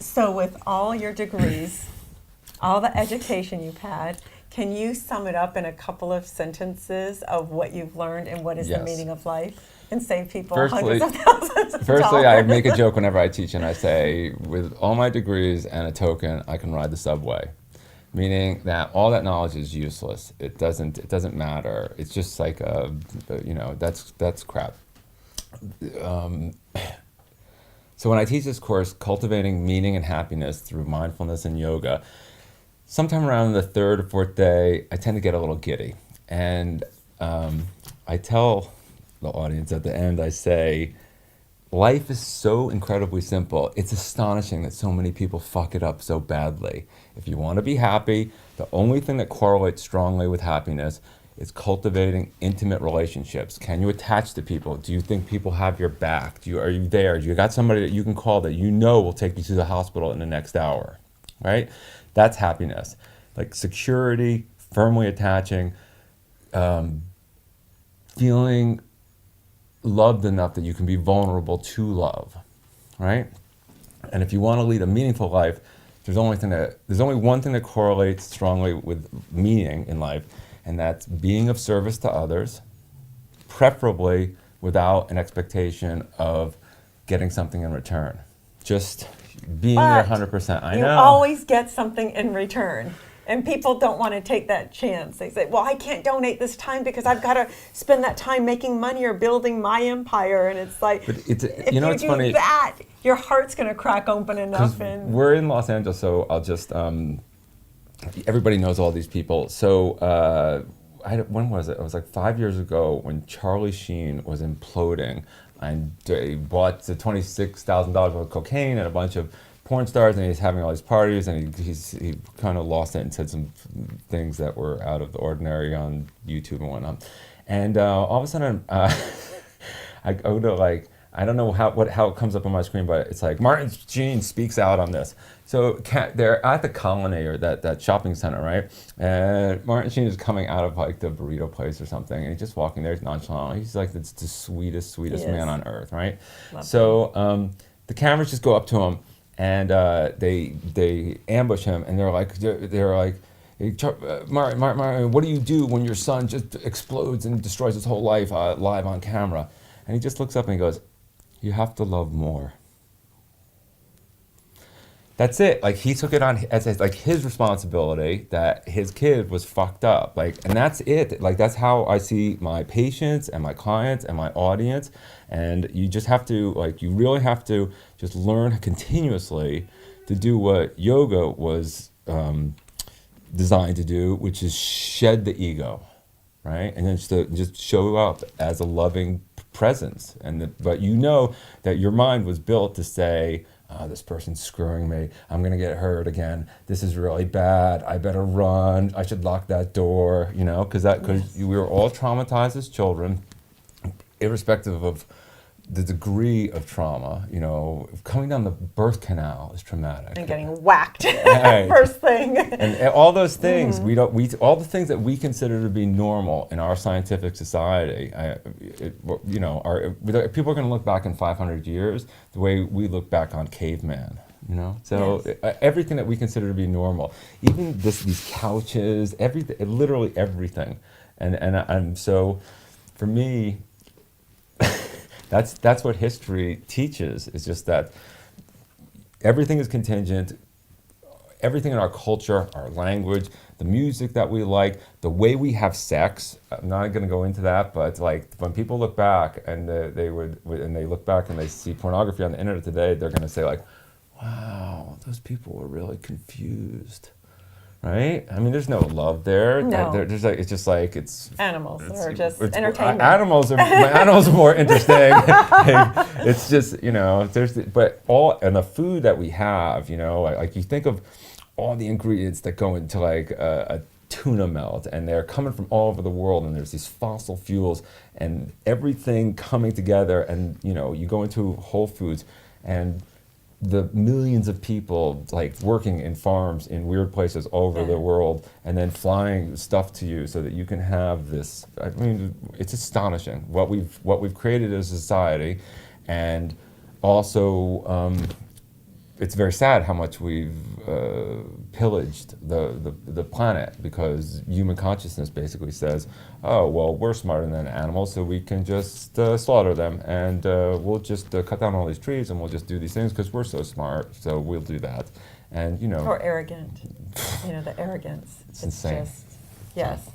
So with all your degrees, all the education you've had, can you sum it up in a couple of sentences of what you've learned and what is the Yes. meaning of life and save people Firstly, hundreds of thousands of firstly, dollars? I make a joke whenever I teach, and I say, with all my degrees and a token, I can ride the subway. Meaning that all that knowledge is useless. It doesn't matter. It's just like that's crap. Um, so when I teach this course, cultivating meaning and happiness through mindfulness and yoga, sometime around the third or fourth day, I tend to get a little giddy, and I tell the audience at the end, I say, life is so incredibly simple. It's astonishing that so many people fuck it up so badly. If you want to be happy, the only thing that correlates strongly with happiness is cultivating intimate relationships. Can you attach to people? Do you think people have your back? Are you there? Do you got somebody that you can call that you know will take you to the hospital in the next hour? Right? That's happiness. Like security, firmly attaching, feeling loved enough that you can be vulnerable to love, right? And if you want to lead a meaningful life, there's only one thing that correlates strongly with meaning in life, and that's being of service to others, preferably without an expectation of getting something in return. Just being there But 100%. I you know. always get something in return. And people don't want to take that chance. They say, well, I can't donate this time because I've got to spend that time making money or building my empire. And it's like, But it's if you know you it's do funny that, your heart's going to crack open enough. because And we're in Los Angeles, so I'll just everybody knows all these people. So when was it? It was like 5 years ago when Charlie Sheen was imploding, and he bought the $26,000 worth of cocaine and a bunch of porn stars, and he's having all these parties, and he kind of lost it and said some things that were out of the ordinary on YouTube and whatnot. And all of a sudden, I go to like, I don't know how it comes up on my screen, but it's like Martin Sheen speaks out on this. So they're at the Colony or that shopping center, right? And Martin Sheen is coming out of like the burrito place or something, and he's just walking there nonchalantly. He's like the sweetest man on earth, right? Love So the cameras just go up to him, and they ambush him, and they're like, "Hey, Martin, what do you do when your son just explodes and destroys his whole life live on camera?" And he just looks up and he goes, "You have to love more." That's it. Like he took it on as like his responsibility that his kid was fucked up. Like, and that's it. Like that's how I see my patients and my clients and my audience. And you just have to you really have to just learn continuously to do what yoga was designed to do, which is shed the ego, right? And then just show up as a loving presence. But you know that your mind was built to say, "Oh, this person's screwing me. I'm gonna get hurt again. This is really bad. I better run. I should lock that door." You know, because we were all traumatized as children, irrespective of the degree of trauma. You know, coming down the birth canal is traumatic. and getting whacked Right. first thing. And all those things all the things that we consider to be normal in our scientific society, people are going to look back in 500 years the way we look back on caveman. You know, so Yes. Everything that we consider to be normal, even these couches, everything, literally everything, and so, for me, that's what history teaches. It's just that everything is contingent. Everything in our culture, our language, the music that we like, the way we have sex. I'm not going to go into that, but like when people look back and they look back and they see pornography on the internet today, they're going to say like, "Wow, those people were really confused." Right? I mean, there's no love there. No. There's like it's Animals are just entertainment. Animals are more interesting. It's just and the food that we have, like you think of all the ingredients that go into like a tuna melt, and they're coming from all over the world, and there's these fossil fuels and everything coming together, and you go into Whole Foods and the millions of people like working in farms in weird places all over the world, and then flying stuff to you so that you can have this. I mean, it's astonishing what we've created as a society, and also it's very sad how much we've pillaged the planet, because human consciousness basically says, oh, well, we're smarter than animals, so we can just slaughter them, and we'll just cut down all these trees, and we'll just do these things because we're so smart, so we'll do that. And, Or arrogant. The arrogance. It's insane. Just, yes.